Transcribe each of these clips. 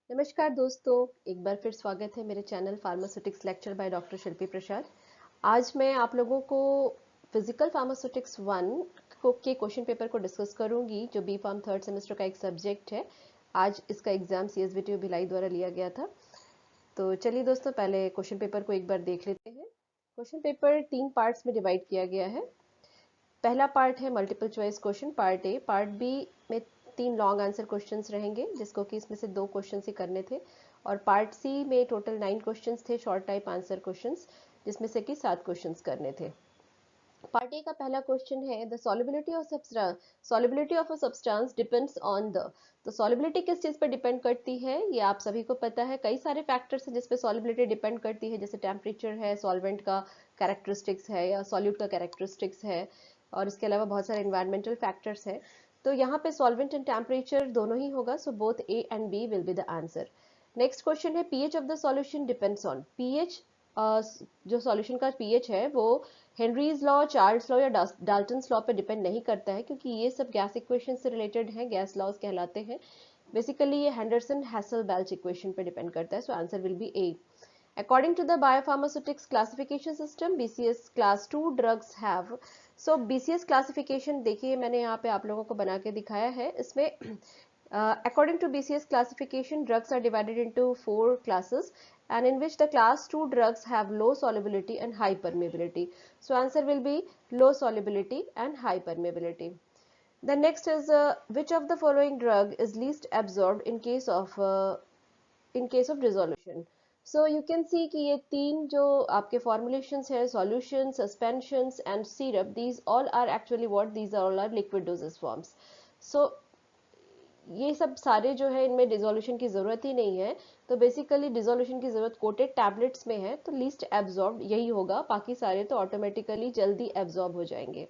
नमस्कार दोस्तों, एक बार फिर स्वागत है मेरे channel pharmaceutics lecture by doctor Shilpi Prasad. आज मैं आप लोगों को फिजिकल फार्मास्यूटिक्स 1 के क्वेश्चन पेपर को डिस्कस करूंगी, जो बी फार्म थर्ड सेमेस्टर का एक सब्जेक्ट है। आज इसका एग्जाम CSBT भिलाई द्वारा लिया गया था। तो चलिए दोस्तों, पहले क्वेश्चन पेपर को एक बार देख लेते हैं। क्वेश्चन पेपर 3 पार्ट्स में डिवाइड किया गया है। पहला पार्ट है multiple choice question part A. Part B में 3 लॉन्ग आंसर क्वेश्चंस रहेंगे, जिसको कि इसमें से 2 क्वेश्चंस ही करने थे। और पार्ट सी में टोटल 9 क्वेश्चंस थे, शॉर्ट टाइप आंसर क्वेश्चंस, जिसमें से कि 7 क्वेश्चंस करने थे। पार्ट ए का पहला क्वेश्चन है, the solubility of a substance depends on the. तो सॉलिबिलिटी किस चीज पर डिपेंड करती है, ये आप सभी को पता है। कई सारे फैक्टर्स हैं जिस पे सॉलिबिलिटी डिपेंड करती है, जैसे टेम्परेचर है, सॉल्वेंट का कैरेक्टरिस्टिक्स है या सॉल्यूट का कैरेक्टरिस्टिक्स है, और इसके अलावा बहुत सारे एनवायरमेंटल फैक्टर्स हैं। तो यहाँ पे सॉल्वेंट एंड टेम्परेचर दोनों ही होगा, so both A and B will be the answer. Next question है, pH of the solution depends on. PH, जो सॉल्यूशन का पीएच है वो हेनरीज लॉ, चार्ल्स लॉ या डाल्टन्स लॉ पे डिपेंड नहीं करता है, क्योंकि ये सब गैस इक्वेशन से रिलेटेड हैं, गैस लॉज कहलाते हैं। बेसिकली ये हेंडरसन हैसल-बेल्च इक्वेशन पे डिपेंड करता है, so answer will be A. According to the biopharmaceutics classification system, BCS class 2 drugs have, so BCS classification देखिए मैंने यहाँ पे आप लोगों को बना के दिखाया है। इसमें according to BCS classification, drugs are divided into 4 classes, and in which the class 2 drugs have low solubility and high permeability. So answer will be low solubility and high permeability. The next is, which of the following drug is least absorbed in case of dissolution. So you can see कि ये 3 जो आपके formulations है, solutions, suspensions and syrup, these all are actually what, these all are liquid dosage forms. So ये सब सारे जो है इनमें डिसोल्यूशन की ज़रूरत ही नहीं है। तो बेसिकली डिसोल्यूशन की ज़रूरत कोटेड टैबलेट्स में है, तो लीस्ट एब्जॉर्ब यही होगा, बाकी सारे तो ऑटोमेटिकली जल्दी एब्जॉर्ब हो जाएंगे।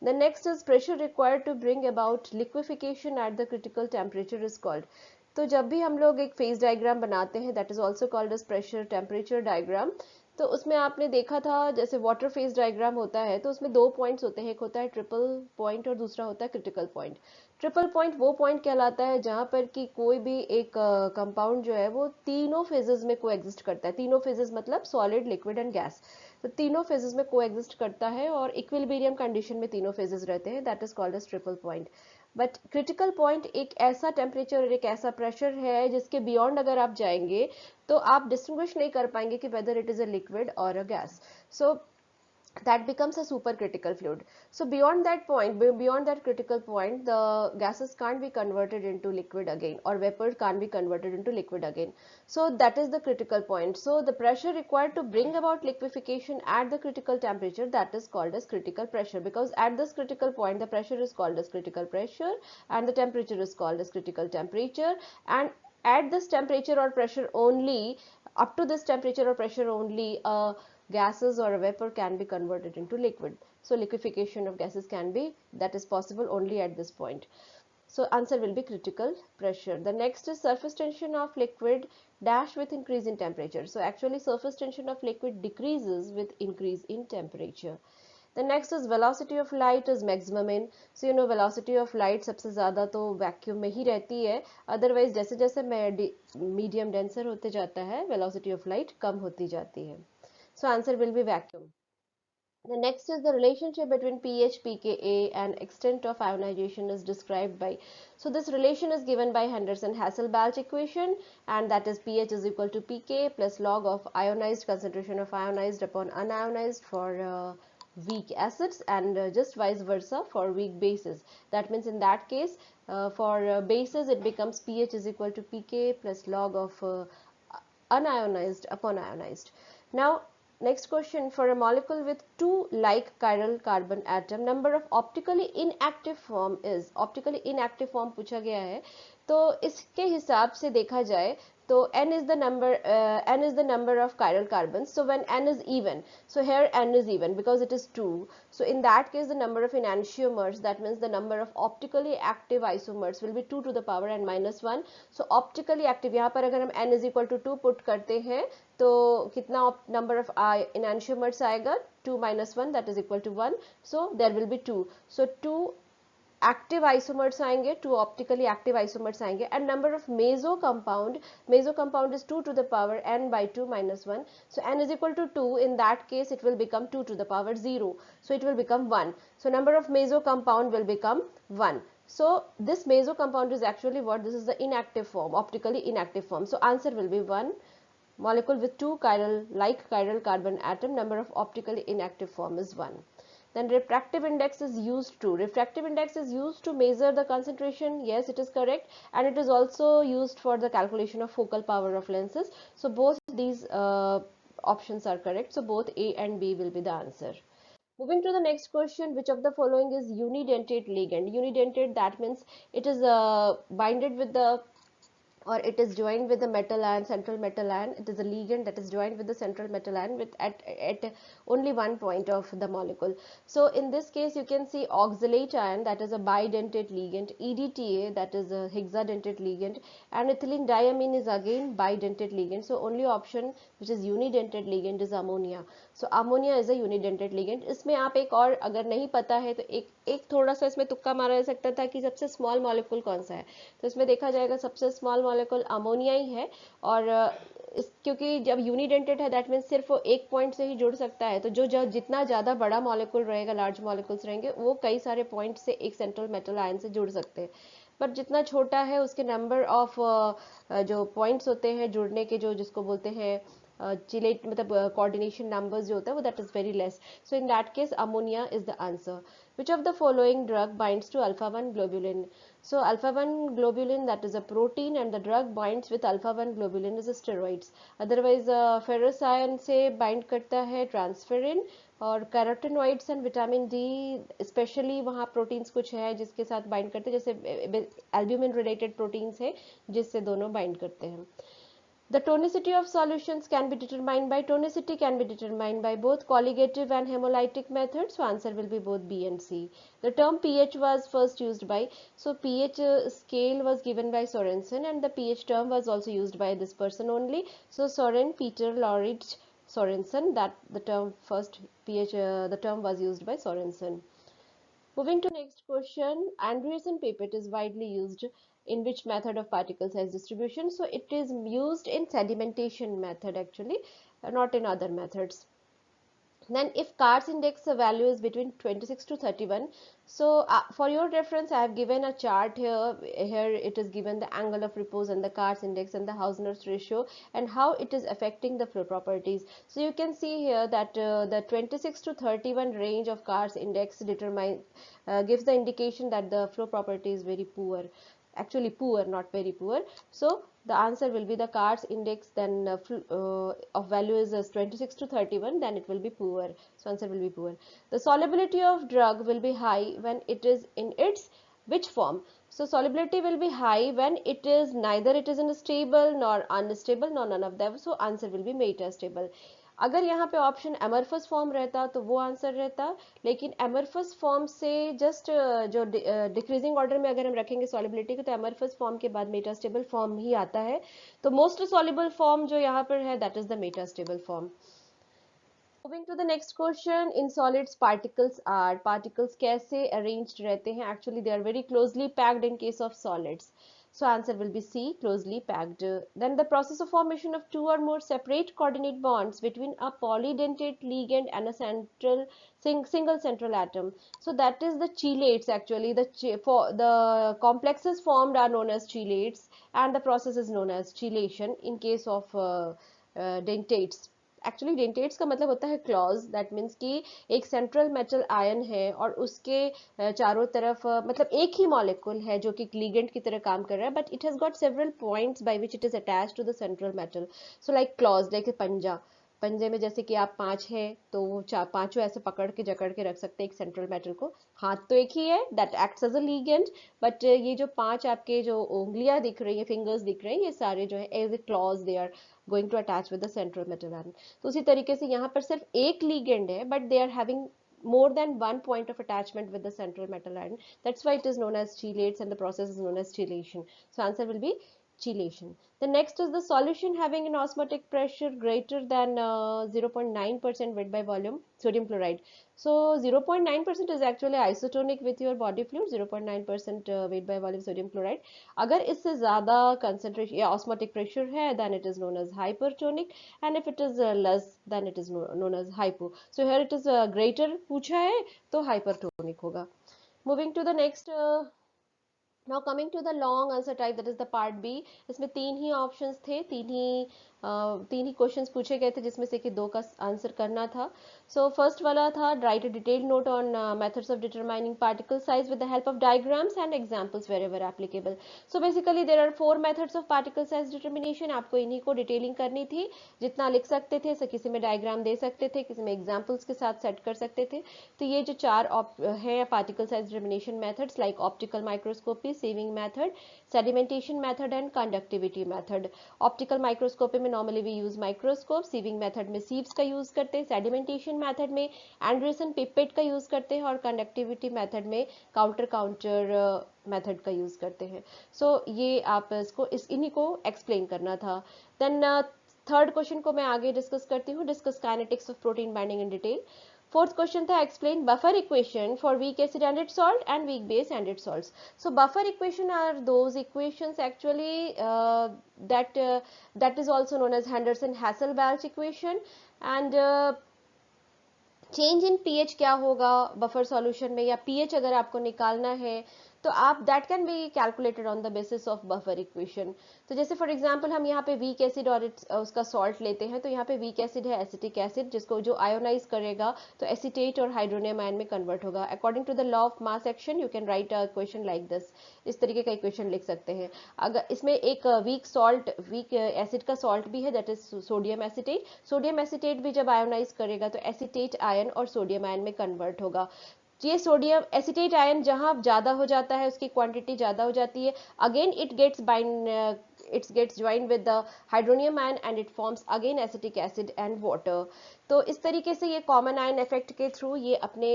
The next is pressure required to bring about liquefaction at the critical temperature is called. तो जब भी हम लोग एक फेज डायग्राम बनाते हैं, that is also called as pressure temperature diagram. तो उसमें आपने देखा था, जैसे वाटर फेज डायग्राम होता है तो उसमें 2 पॉइंट्स होते हैं, एक होता है ट्रिपल पॉइंट और दूसरा होता है क्रिटिकल पॉइंट। ट्रिपल पॉइंट वो पॉइंट कहलाता है जहां पर कि कोई भी एक कंपाउंड जो है वो तीनों फेजेस में को एग्जिस्ट करता है। तीनों फेजेस मतलब सॉलिड, लिक्विड एंड गैस, तो तीनों फेजेस में को एग्जिस्ट करता है और इक्विलिब्रियम कंडीशन में तीनों फेजेस रहते हैं, that is called as triple point. But critical point एक ऐसा टेम्परेचर और एक ऐसा प्रेशर है जिसके बियॉन्ड अगर आप जाएंगे तो आप डिस्टिंग्विश नहीं कर पाएंगे कि whether it is a liquid or a gas. So that becomes a supercritical fluid. So beyond that point, beyond that critical point, the gases can't be converted into liquid again, or vapors can't be converted into liquid again. So that is the critical point. So the pressure required to bring about liquefaction at the critical temperature, that is called as critical pressure, because at this critical point the pressure is called as critical pressure and the temperature is called as critical temperature. And at this temperature or pressure only, up to this temperature or pressure only, gases or a vapor can be converted into liquid. So liquefaction of gases can be, that is possible only at this point. So answer will be critical pressure. The next is surface tension of liquid dash with increase in temperature. So actually surface tension of liquid decreases with increase in temperature. The next is velocity of light is maximum in, so you know velocity of light सबसे ज़्यादा तो vacuum में ही रहती है, otherwise जैसे जैसे medium denser होते जाता है velocity of light कम होती जाती है. So answer will be vacuum. The next is the relationship between pH, pKa and extent of ionization is described by. So this relation is given by Henderson-Hasselbalch equation, and that is pH is equal to pK plus log of ionized concentration of ionized upon unionized for weak acids, and just vice versa for weak bases. That means in that case, for bases it becomes pH is equal to pK plus log of unionized upon ionized. Now next question, for a molecule with 2 like chiral carbon atom, number of optically inactive form is, optically inactive form पूछा गया है, तो इसके हिसाब से देखा जाए तो n is the number of chiral carbons. So when n is even, so here n is even because it is 2. So in that case the number of enantiomers, that means the number of optically active isomers will be 2 to the power n minus 1. So optically active, यहाँ पर अगर हम n is equal to 2 put करते हैं तो कितना number of enantiomers आएगा, 2 minus 1, that is equal to 1. So there will be 2. So 2 active isomers आएंगे, 2 ऑप्टिकली एक्टिव आइसोमर्स आएंगे, and number of meso compound is 2 to the power n by 2 minus 1. So n is equal to 2. In that case it will become 2 to the power 0. So it will become 1. So number of meso compound will become 1. So this meso compound is actually what? This is the inactive form, optically inactive form. So answer will be 1. Molecule with 2 chiral, like chiral carbon atom, number of optically inactive form is 1. Then refractive index is used to. Refractive index is used to measure the concentration. Yes, it is correct. And it is also used for the calculation of focal power of lenses. So both these options are correct. So both A and B will be the answer. Moving to the next question, which of the following is unidentate ligand? Unidentate, that means it is binded with the, or it is joined with the metal ion, central metal ion. It is a ligand that is joined with the central metal ion with at only one point of the molecule. So in this case you can see oxalate ion, that is a bidentate ligand, EDTA, that is a hexadentate ligand, and ethylene diamine is again bidentate ligand. So only option which is unidentate ligand is ammonia. So ammonia is a unidentate ligand. इसमें आप एक और अगर नहीं पता है तो एक थोड़ा सा इसमें तुक्का मारा जा सकता था कि सबसे स्मॉल मॉलिक्यूल कौन सा है, तो इसमें देखा जाएगा सबसे स्मॉल मॉलिक्यूल अमोनिया ही है। और क्योंकि जब यूनिडेंटेड है दैट मीन्स सिर्फ वो एक पॉइंट से ही जुड़ सकता है, तो जो जितना ज़्यादा बड़ा मॉलिक्यूल रहेगा, लार्ज मॉलिक्यूल्स रहेंगे, वो कई सारे पॉइंट से एक सेंट्रल मेटल आयन से जुड़ सकते हैं। बट जितना छोटा है उसके नंबर ऑफ जो पॉइंट्स होते हैं जुड़ने के, जो जिसको बोलते हैं चिलेट, मतलब कोऑर्डिनेशन नंबर्स जो होता है वो, that is very less. So in that case ammonia is the answer. Which of the following drug binds to alpha-1 globulin? So alpha-1 globulin, that is a protein, and the drug binds with alpha-1 globulin is steroids. Otherwise ferrous ion से bind करता है transferrin, और carotenoids and vitamin D specially वहाँ proteins कुछ है जिसके साथ bind करते हैं, जैसे एल्ब्यूमिन रिलेटेड प्रोटीन्स है जिससे दोनों बाइंड करते हैं. The tonicity of solutions can be determined by, tonicity can be determined by both colligative and hemolytic methods. So answer will be both B and C. The term pH was first used by, so pH scale was given by Sorensen, and the pH term was also used by this person only. So Soren Peter Lauritz Sorensen, that the term first pH, the term was used by Sorensen. Moving to next question, Andreessen pipette is widely used in which method of particle size distribution? So it is used in sedimentation method actually, not in other methods. Then if Carr's index value is between 26 to 31, so for your reference I have given a chart here. Here it is given the angle of repose and the Carr's index and the Hausner's ratio and how it is affecting the flow properties. So you can see here that the 26 to 31 range of Carr's index gives the indication that the flow property is very poor. Actually poor, not very poor. So the answer will be the Carr's index, then of value is 26 to 31, then it will be poor. So answer will be poor. The solubility of drug will be high when it is in its which form? So solubility will be high when it is neither it is unstable nor unstable nor none of them. So answer will be metastable. अगर यहाँ पे option amorphous form रहता तो वो answer रहता, लेकिन amorphous form से just जो डिक्रीजिंग ऑर्डर में अगर हम रखेंगे सॉलिबिलिटी को, तो एमरफस फॉर्म के बाद मेटास्टेबल फॉर्म ही आता है. तो मोस्ट सॉल्युबल फॉर्म जो यहाँ पर है that is the metastable form. Moving to the next question, in solids particles are, particles कैसे arranged रहते हैं? Actually they are very closely packed in case of solids. So answer will be C, closely packed. Then the process of formation of two or more separate coordinate bonds between a polydentate ligand and a single central atom. So that is the chelates actually. The complexes formed are known as chelates and the process is known as chelation in case of dentates. Actually dentates का मतलब होता है clause, that means कि एक central metal ion है और उसके चारों तरफ मतलब एक ही मॉलिक्यूल है जो कि लिगेंड की तरह काम कर रहा है, but it has got several points by which it is attached to the central metal. So like claws, like पंजा, पंजे में जैसे कि आप 5 है तो वो पांचों ऐसे पकड़ के जकड़ के रख सकते हैं एक सेंट्रल मेटल को. हाथ तो एक ही है, that acts as a ligand, but ये जो 5 आपके जो उंगलियां दिख रही है, फिंगर्स दिख रहे हैं, ये सारे जो है as a claws they are going to attach with the central metal ion. तो उसी तरीके से यहाँ पर सिर्फ एक लिगेंड है but they are having more than one point of attachment with the central metal ion. That's why it is known as chelates and the process is known as chelation. So answer will be chelation. The next is the solution having an osmotic pressure greater than 0.9% weight by volume, sodium chloride. So 0.9% is actually isotonic with your body fluid, 0.9% weight by volume sodium chloride. अगर इससे ज़्यादा concentration या osmotic pressure है, then it is known as hypertonic, and if it is less, then it is known as hypo. So here it is greater पूछा है, तो hypertonic होगा. Moving to the next. Now coming to the long answer type, that is the part B. इसमें तीन ही options थे, तीन ही questions पूछे गए थे, जिसमें से कि दो का आंसर करना था. So first वाला था write a detailed note on methods of determining particle size with the help of diagrams and examples wherever applicable. So basically there are 4 methods of particle size determination. आपको इन्हीं को detailing करनी थी, जितना लिख सकते थे, किसी में डायग्राम दे सकते थे, किसी में एग्जाम्पल्स के साथ सेट कर सकते थे. तो ये जो चार है particle size determination methods, like optical microscopy, sieving method, sedimentation method and conductivity method. Optical microscopy में normally we use microscope, sieving method में सीव्स का यूज करते हैं, सेडिमेंटेशन मेथड में एंडरसन पिपेट का यूज करते हैं, और कंडक्टिविटी मेथड में काउंटर मेथड का यूज करते हैं. सो ये आप इसको इन्हीं को एक्सप्लेन करना था. देन थर्ड क्वेश्चन को मैं आगे डिस्कस करती हूँ. Discuss kinetics of protein binding in detail. Fourth question था explain buffer equation for weak acid and its salt and weak base and its salts. So buffer equation are those equations actually that is also known as Henderson-Hasselbalch equation. And change in pH क्या होगा buffer solution में, या pH अगर आपको निकालना है तो आप that can be calculated on the basis of buffer equation. तो जैसे फॉर एग्जांपल हम यहाँ पे वीक एसिड और उसका सॉल्ट लेते हैं, तो यहाँ पे वीक एसिड है एसिटिक एसिड, जिसको जो आयोनाइज करेगा तो एसिटेट और हाइड्रोनियम आयन में कन्वर्ट होगा. According to the law of mass action you can write a equation like this. इस तरीके का इक्वेशन लिख सकते हैं. अगर इसमें एक वीक एसिड का सॉल्ट भी है, that is sodium acetate. Sodium acetate भी जब आयोनाइज करेगा तो एसिटेट आयन और सोडियम आयन में कन्वर्ट होगा. ये सोडियम एसिटेट आयन जहां ज्यादा हो जाता है, उसकी क्वांटिटी ज्यादा हो जाती है, again it gets joined with the hydronium ion and it forms again acetic acid and water. तो इस तरीके से ये कॉमन आयन इफेक्ट के थ्रू ये अपने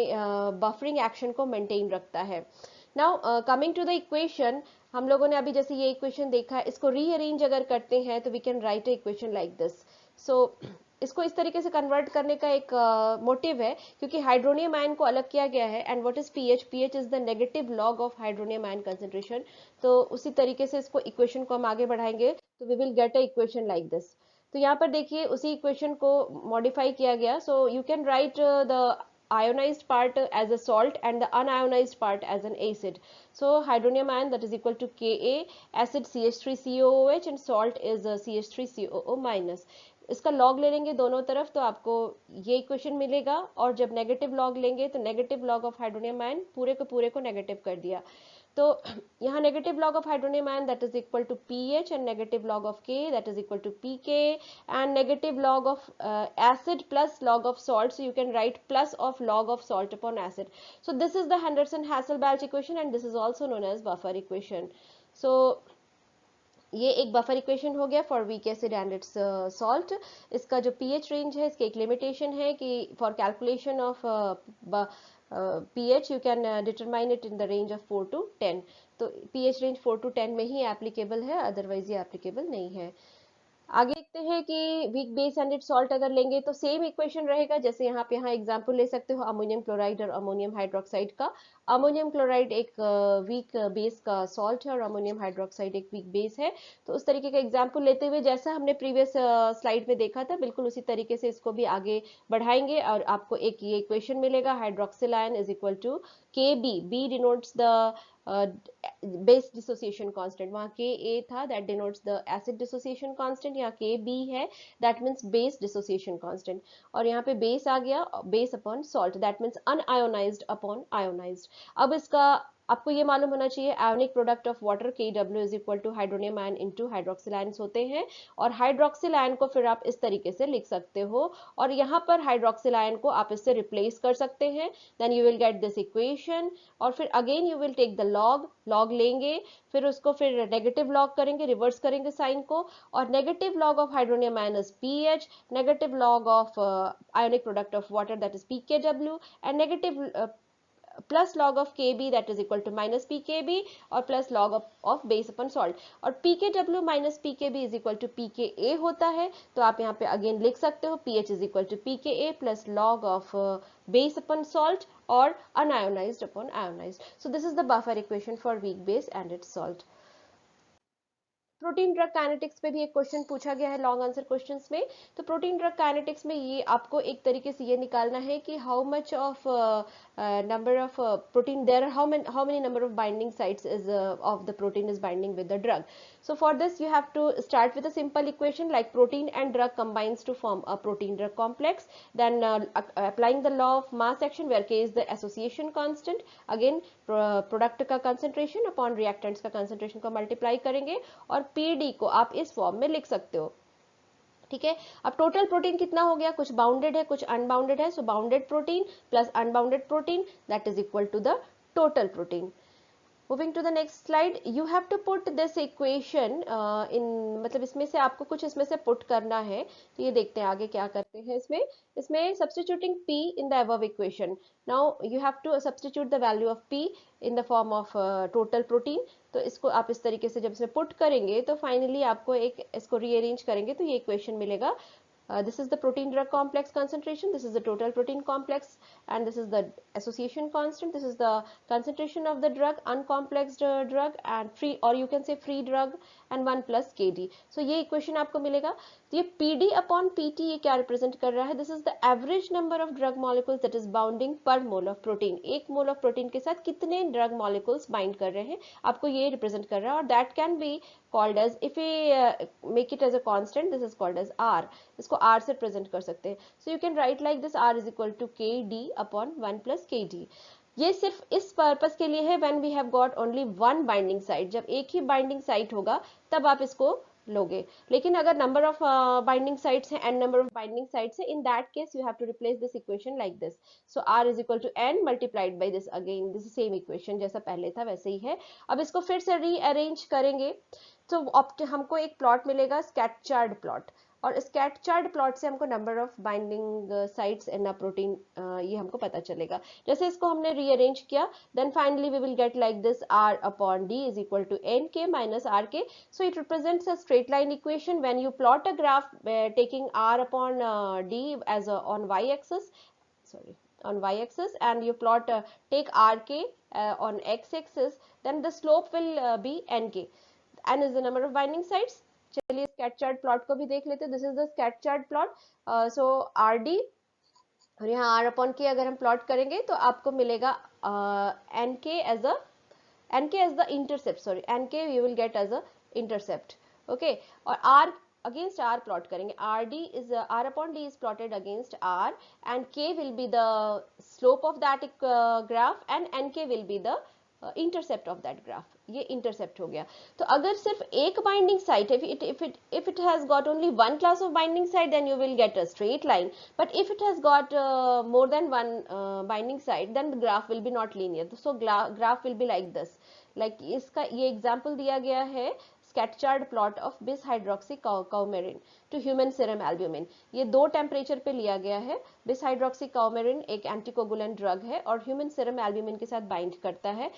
बफरिंग एक्शन को मेंटेन रखता है. Now coming to the equation, हम लोगों ने अभी जैसे ये इक्वेशन देखा है, इसको रीअरेंज अगर करते हैं तो we can write a equation like this. So इसको इस तरीके से कन्वर्ट करने का एक मोटिव है, क्योंकि हाइड्रोनियम आयन को अलग किया गया है. And what is pH? PH is the negative log of hydronium ion concentration. तो उसी तरीके से इसको इक्वेशन को हम आगे बढ़ाएंगे तो we will get a equation like this. तो यहाँ पर देखिए उसी इक्वेशन को मॉडिफाई किया गया. So you can right the ionized part as a salt and the unionized part as an acid. So hydronium ion, that is equal to Ka, acid CH3COOH, and salt is CH3COO minus. इसका log ले लेंगे दोनों तरफ तो आपको ये equation मिलेगा, और जब नेगेटिव लॉग लेंगे तो negative log of hydronium ion पूरे को नेगेटिव कर दिया. तो यहाँ negative log of hydronium ion that is equal to pH, and negative log of K that is equal to pK, and negative log of acid plus log of salt, so you can write plus of log of salt upon acid. So this is the Henderson-Hasselbalch equation, and this is also known as buffer equation. So ये एक buffer equation हो गया for weak acid and its salt. इसका जो pH range है, इसकी एक limitation है कि for calculation of pH you can determine it in the range of 4 to 10. तो पीएच रेंज 4 to 10 में ही एप्लीकेबल है, अदरवाइज ये एप्लीकेबल नहीं है. आगे देखते हैं कि week base and it salt अगर लेंगे तो सेम इक्वेशन रहेगा. जैसे यहाँ पे एग्जांपल ले सकते हो अमोनियम क्लोराइड और अमोनियम हाइड्रोक्साइड का. अमोनियम क्लोराइड एक वीक बेस का सॉल्ट है और अमोनियम हाइड्रोक्साइड एक वीक बेस है. तो उस तरीके का एग्जांपल लेते हुए जैसा हमने प्रीवियस स्लाइड में देखा था, बिल्कुल उसी तरीके से इसको भी आगे बढ़ाएंगे और आपको एक ये इक्वेशन मिलेगा. Hydroxyl ion is equal to K B denotes the base dissociation constant. वहां के ए था, that denotes the acid dissociation constant. यहाँ के बी है, that means base dissociation constant. और यहाँ पे बेस आ गया, base upon salt, that means unionized upon ionized. अब इसका आपको ये मालूम होना चाहिए ionic product of water Kw is equal to hydronium ion into hydroxyl ions होते हैं. और हाइड्रोक्सिल आयन को फिर आप इस तरीके से लिख सकते हो, और यहाँ पर हाइड्रोक्सिल आयन को आप इससे रिप्लेस कर सकते हैं. Then you will get this equation, और फिर again you will take the log लेंगे, फिर उसको फिर नेगेटिव लॉग करेंगे, रिवर्स करेंगे साइन को, और negative log of hydronium ion is pH, negative log of ionic product of water that is PKW, and negative plus log of Kb that is equal to minus Pkb और plus log of base upon salt, और Pkw minus Pkb is equal to Pka होता है। तो आप यहाँ पे again लिख सकते हो pH is equal to Pka plus log of base upon salt और unionized upon ionized. So this is the buffer equation for weak base and its salt. Protein drug kinetics पे भी एक क्वेश्चन पूछा गया है लॉन्ग आंसर क्वेश्चंस में। तो protein drug kinetics में ये आपको एक तरीके से ये निकालना है कि how much of number of protein there are, how many number of binding sites is of the protein is binding with the drug. So for this you have to start with a simple equation like protein and drug combines to form a protein drug complex, then applying the law of mass action where K is the association constant, again product का concentration upon reactants का concentration को multiply करेंगे और PD को आप इस form में लिख सकते हो। ठीक है, अब टोटल प्रोटीन कितना हो गया, कुछ बाउंडेड है कुछ अनबाउंडेड है, so bounded protein plus unbounded protein that is equal to the total protein. Moving to the next slide, you have to put this equation in, मतलब इसमें से आपको कुछ इसमें से पुट करना है। तो ये देखते हैं आगे क्या करते हैं इसमें substituting P in the above equation. Now you have to substitute the value of P in the form of total protein. तो इसको आप इस तरीके से जब इसमें पुट करेंगे तो फाइनली आपको एक इसको रीअरेंज करेंगे तो ये इक्वेशन मिलेगा। This is the protein drug complex concentration, this is the total protein complex, and this is the association constant, this is the concentration of the drug, uncomplexed drug and free, or you can say free drug, and 1 plus Kd. So ये equation आपको मिलेगा। तो ये Pd upon Pt ये क्या represent कर रहा है, this is the average number of drug molecules that is bounding per mole of protein, एक mole of protein के साथ कितने drug molecules bind कर रहे हैं आपको ये represent कर रहा है, और that can be called as, if we make it as a constant, this is called as R, इसको R से present कर सकते हैं। So you can write like this, R is equal to Kd upon 1 plus Kd। ये सिर्फ इस purpose के लिए है when we have got only one binding site, जब एक ही binding site होगा तब आप इसको लोगे, लेकिन अगर number of binding sites है n number of binding sites है, in that case you have to replace this equation like this, so R is equal to n multiplied by this, again this is same equation जैसा पहले था वैसे ही है। अब इसको फिर से रीअरेंज करेंगे तो हमको एक प्लॉट मिलेगा स्कैटर्ड प्लॉट, और स्कैटर्ड प्लॉट से हमको number of binding sites in a protein ये हमको पता चलेगा। जैसे इसको हमने रीअरेंज किया then finally we will get like this, R upon D is equal to NK minus RK। So it represents a straight line equation when you plot a graph taking R upon D as on y axis, sorry on y-axis, and you plot take RK on x-axis, then the slope will be NK. N is the number of binding sites। चलिए scattered plot को भी देख लेते हैं। This is the scattered plot, so RD और यहाँ R upon K अगर हम प्लॉट करेंगे तो आपको मिलेगा NK as the intercept, sorry NK you will get as a intercept, okay। और R against R प्लॉट करेंगे, RD is R upon D is plotted against R and K will be the slope of that graph and NK will be the intercept of that graph। ये intercept हो गया। तो अगर सिर्फ एक binding site है, if it has got only one class of binding site then you will get a straight line, but if it has got more than one binding site then the graph will be not linear, so graph will be like this, like इसका ये example दिया गया है scattered plot of bis hydroxy coumarin to human serum albumin. ये दो temperature पे लिया गया है। बिस हाइड्रोक्सी काउमेरिन एक एंटीकोगुलेंट ड्रग है और ह्यूमन सीरम एल्ब्यूमिन के साथ बाइंड करता है।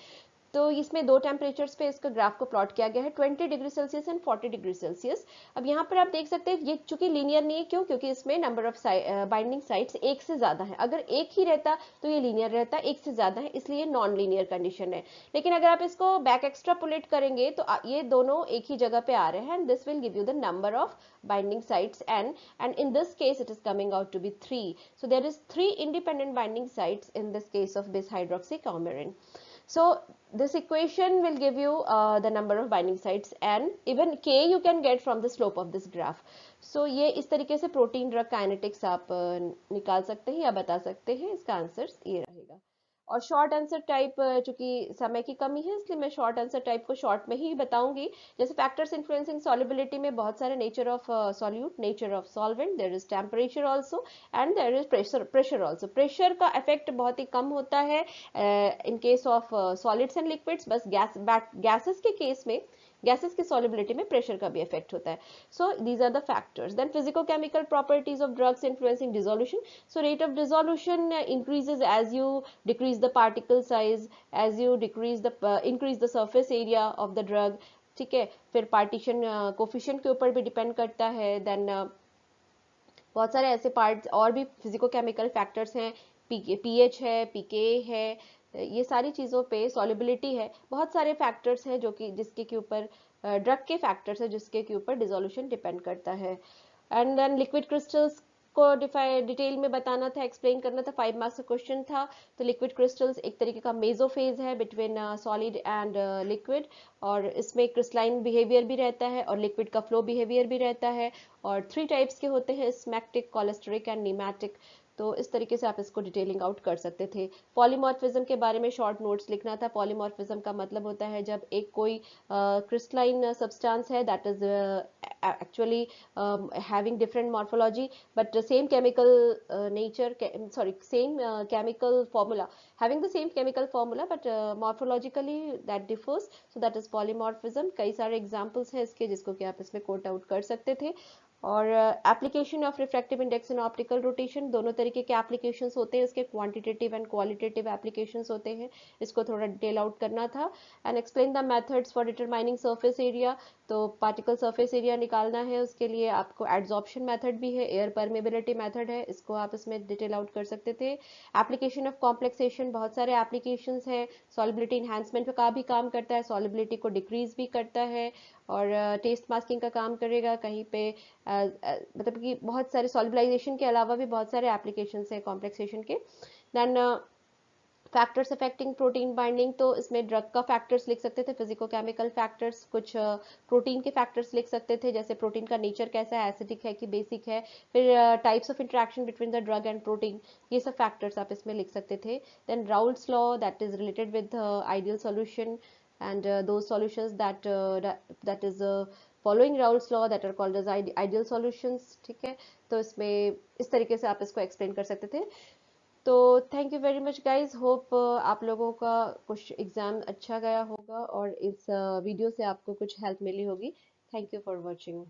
तो इसमें दो टेम्परेचर्स पे इसका ग्राफ को प्लॉट किया गया है, 20 degree Celsius and 40 degree Celsius. अब यहाँ पर आप देख सकते हैं ये चूंकि लीनियर नहीं है, क्यों, क्योंकि इसमें नंबर ऑफ बाइंडिंग साइट्स एक से ज्यादा है। अगर एक ही रहता तो ये लीनियर रहता, एक से ज्यादा है इसलिए नॉन लीनियर कंडीशन है। लेकिन अगर आप इसको बैक एक्स्ट्रापोलेट करेंगे तो ये दोनों एक ही जगह पे आ रहे हैं, and this will give you the number of binding sites n, and in this case it is coming out to be 3, so there is 3 independent binding sites in this case of bis hydroxycoumarin। So this equation will give you the number of binding sites n, even k you can get from the slope of this graph। so ये इस तरीके से protein drug kinetics आप निकाल सकते हैं या बता सकते हैं। इसका आंसर ये रहेगा। और शॉर्ट आंसर टाइप, चूंकि समय की कमी है इसलिए मैं शॉर्ट आंसर टाइप को शॉर्ट में ही बताऊंगी। जैसे फैक्टर्स इन्फ्लुएंसिंग सॉल्युबिलिटी में बहुत सारे nature of solute, nature of solvent, there is temperature also and there is pressure also. Pressure का इफेक्ट बहुत ही कम होता है in case of solids and liquids, बस गैसेस के केस में गैसेस की सॉल्युबिलिटी में प्रेशर का भी इफेक्ट होता है. So these are the factors. Then physicochemical properties of drugs influencing dissolution. So rate of dissolution increases as you decrease the particle size, as you increase the surface area of the drug. ठीक है, फिर partition coefficient के ऊपर भी depend करता है. Then बहुत सारे ऐसे पार्ट्स और भी फिजिको केमिकल फैक्टर्स हैं, पीएच है, पीके है, ये सारी चीज़ों पे सॉल्युबिलिटी है, बहुत सारे फैक्टर्स हैं जो कि जिसके के ऊपर ड्रग के फैक्टर्स है जिसके के ऊपर डिसोल्यूशन डिपेंड करता है. एंड देन लिक्विड क्रिस्टल्स को डिटेल में बताना था, एक्सप्लेन करना था, 5 मार्क्स का क्वेश्चन था. तो लिक्विड क्रिस्टल्स एक तरीके का मेसोफेज है बिटवीन सॉलिड एंड लिक्विड, और इसमें क्रिस्टलाइन बिहेवियर भी रहता है और लिक्विड का फ्लो बिहेवियर भी रहता है. और 3 टाइप्स के होते हैं, स्मैक्टिक, कोलेस्टेरिक एंड नीमैटिक. तो इस तरीके से आप इसको डिटेलिंग आउट कर सकते थे. पॉलीमॉर्फिज्म के बारे में शॉर्ट नोट्स लिखना था. पॉलीमॉर्फिज्म का मतलब होता है जब एक कोई क्रिस्टलाइन सब्सटेंस है that is actually having different morphology but the same chemical nature same chemical formula, having the same chemical formula but morphologically that differs, so that is polymorphism. कई सारे examples हैं इसके जिसको कि आप इसमें कोट आउट कर सकते थे. और application of refractive index in optical rotation, दोनों तरीके के एप्लीकेशंस होते हैं इसके, क्वांटिटेटिव एंड क्वालिटेटिव एप्लीकेशंस होते हैं, इसको थोड़ा डिटेल आउट करना था. And explain the methods for determining surface area. तो पार्टिकल सरफेस एरिया निकालना है, उसके लिए आपको एड्सॉर्प्शन मेथड भी है, एयर परमेबिलिटी मेथड है, इसको आप इसमें डिटेल आउट कर सकते थे. एप्लीकेशन ऑफ कॉम्प्लेक्सेशन, बहुत सारे एप्लीकेशंस हैं, सॉल्युबिलिटी इन्हांसमेंट का भी काम करता है, सॉल्युबिलिटी को डिक्रीज भी करता है, और टेस्ट मास्किंग का काम करेगा कहीं पे. मतलब कि बहुत सारे सॉल्युबलाइजेशन के अलावा भी बहुत सारे एप्लीकेशंस हैं कॉम्प्लेक्सेशन के. Then factors affecting protein binding, तो इसमें ड्रग का फैक्टर्स लिख सकते थे, फिजिको केमिकल फैक्टर्स, कुछ प्रोटीन के फैक्टर्स लिख सकते थे, जैसे प्रोटीन का नेचर कैसा है, एसिडिक है कि बेसिक है, फिर types of interaction between the drug and protein, ये सब फैक्टर्स आप इसमें लिख सकते थे. Then Raoult's law that is related with ideal solution and those solutions that is following Raoult's law that are called as ideal solutions. ठीक है, तो इसमें इस तरीके से आप इसको एक्सप्लेन कर सकते थे. तो thank you very much guys, hope आप लोगों का कुछ एग्जाम अच्छा गया होगा और इस वीडियो से आपको कुछ हेल्प मिली होगी. Thank you for watching.